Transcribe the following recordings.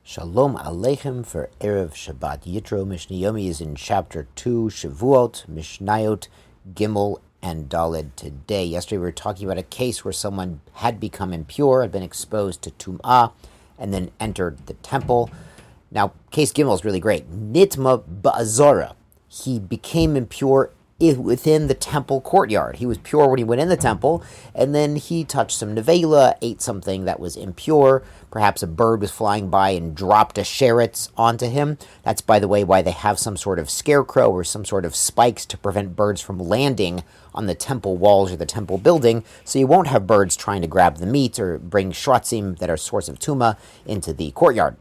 Shalom Aleichem for Erev Shabbat Yitro. Mishnah Yomi is in chapter 2, Shevuot, Mishnayot, Gimel, and Daled today. Yesterday we were talking about a case where someone had become impure, had been exposed to Tum'ah, and then entered the temple. Now, case Gimel is really great. Nitma Ba'azora. He became impure within the temple courtyard. He was pure when he went in the temple, and then he touched some nevela, ate something that was impure. Perhaps a bird was flying by and dropped a sheretz onto him. That's, by the way, why they have some sort of scarecrow or some sort of spikes to prevent birds from landing on the temple walls or the temple building, so you won't have birds trying to grab the meat or bring shratzim that are source of tuma into the courtyard.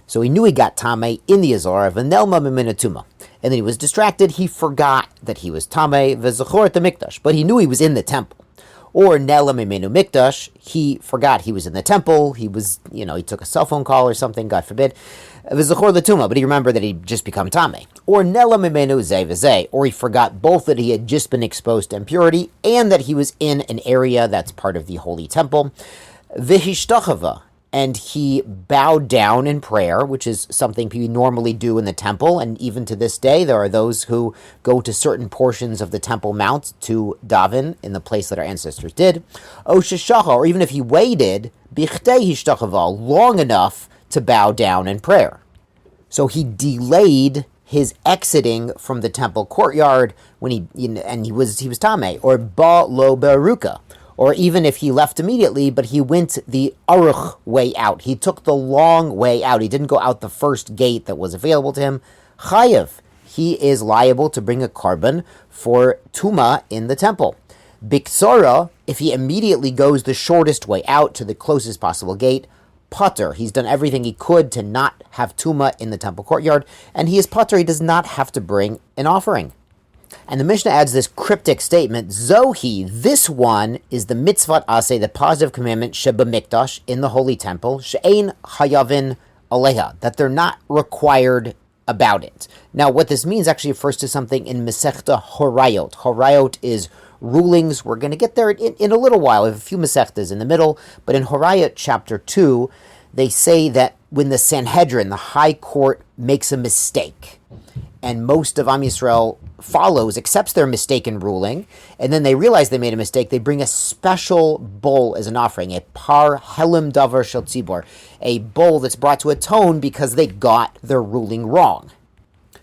So he knew he got Tameh in the Azor, v'nelma mimina tuma. And then he was distracted, he forgot that he was Tameh, v'zachor the mikdash, but he knew he was in the temple. Or nela miminu mikdash, he forgot he was in the temple, he took a cell phone call or something, God forbid, v'zachor the tuma, but he remembered that he'd just become Tameh. Or nela miminu zeh v'zeh, or he forgot both that he had just been exposed to impurity and that he was in an area that's part of the holy temple. V'hishtachava, and he bowed down in prayer, which is something people normally do in the temple. And even to this day, there are those who go to certain portions of the Temple Mount to daven in the place that our ancestors did. O sheshacha, or even if he waited, bichtei hishtachava, long enough to bow down in prayer. So he delayed his exiting from the temple courtyard when he was tameh, or ba lo beruka. Or even if he left immediately, but he went the aruch way out. He took the long way out. He didn't go out the first gate that was available to him. Chayev, he is liable to bring a carbon for tuma in the temple. Biksara, if he immediately goes the shortest way out to the closest possible gate. Pater, he's done everything he could to not have tuma in the temple courtyard, and he is pater, he does not have to bring an offering. And the Mishnah adds this cryptic statement, Zohi, this one is the mitzvat aseh, the positive commandment, sheba mikdash, in the holy temple, she'ein hayavin aleha, that they're not required about it. Now, what this means actually refers to something in Masechta Horayot. Horayot is rulings. We're going to get there in a little while. We have a few Masechtas in the middle, but in Horayot chapter 2, they say that when the Sanhedrin, the high court, makes a mistake, and most of Am Yisrael accepts their mistaken ruling, and then they realize they made a mistake, they bring a special bull as an offering, a par helim davar shel tzibor, a bull that's brought to atone because they got their ruling wrong.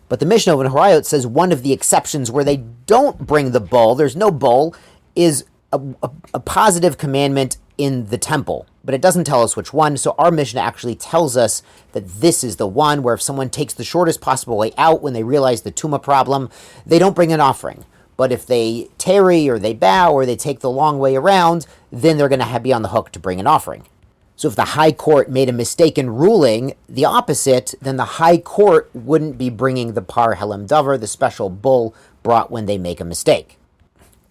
But the Mishnah in Horayot says one of the exceptions where they don't bring the bull, there's no bull, is a positive commandment in the temple, but it doesn't tell us which one. So our Mishnah actually tells us that this is the one where if someone takes the shortest possible way out when they realize the Tumah problem, they don't bring an offering. But if they tarry or they bow or they take the long way around, then they're going to be on the hook to bring an offering. So if the high court made a mistaken ruling, the opposite, then the high court wouldn't be bringing the par helim davar, the special bull brought when they make a mistake.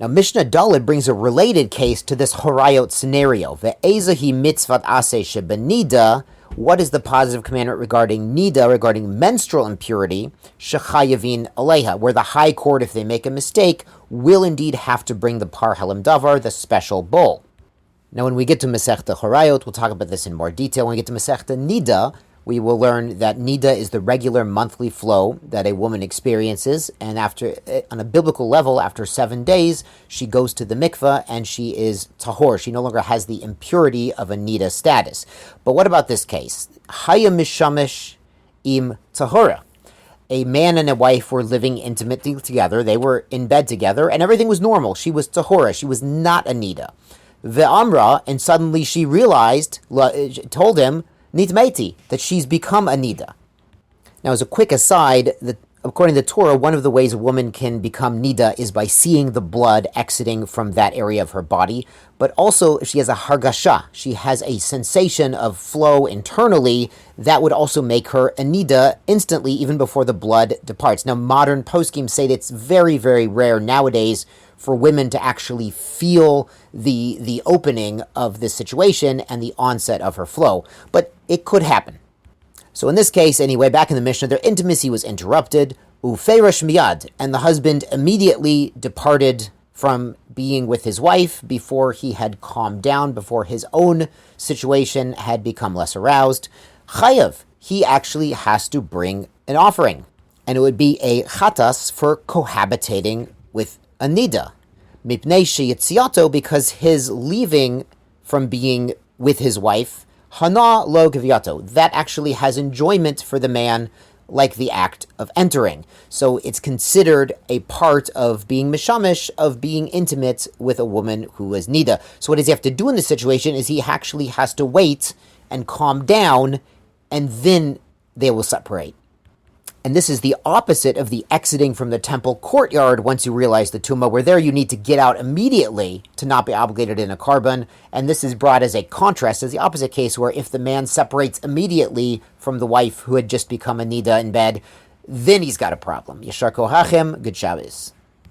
Now, Mishnah Daled brings a related case to this Horayot scenario. Ve'ezahi mitzvat aseh shebenida. What is the positive commandment regarding nida, regarding menstrual impurity? Shechayavin aleha, where the high court, if they make a mistake, will indeed have to bring the par helim davar, the special bull. Now, when we get to Masechta Horayot, we'll talk about this in more detail. When we get to Masechta Nida, we will learn that nida is the regular monthly flow that a woman experiences, and on a biblical level, after 7 days, she goes to the mikveh and she is tahor. She no longer has the impurity of a nida status. But what about this case? Haya mishamish im tahora. A man and a wife were living intimately together. They were in bed together, and everything was normal. She was tahora. She was not a nida. Ve'amra, and suddenly she realized, told him, Nitmeiti, that she's become a nida. Now, as a quick aside, according to the Torah, one of the ways a woman can become nida is by seeing the blood exiting from that area of her body, but also if she has a hargasha, she has a sensation of flow internally, that would also make her a nida instantly, even before the blood departs. Now, modern poskim say that it's very, very rare nowadays for women to actually feel the opening of this situation and the onset of her flow. But it could happen. So in this case, anyway, back in the Mishnah, their intimacy was interrupted, ufeirash miyad, and the husband immediately departed from being with his wife before he had calmed down, before his own situation had become less aroused. chayav. He actually has to bring an offering. And it would be a chatas for cohabitating with a nida. Mipnei sheyitziato, because his leaving from being with his wife, hana lo gviato, that actually has enjoyment for the man, like the act of entering. So it's considered a part of being mishamish, of being intimate with a woman who was nida. So what does he have to do in this situation is he actually has to wait and calm down, and then they will separate. And this is the opposite of the exiting from the temple courtyard once you realize the tumah, where there you need to get out immediately to not be obligated in a carbon. And this is brought as a contrast, as the opposite case, where if the man separates immediately from the wife who had just become a nida in bed, then he's got a problem. Yashar Kohachem, good Shabbos.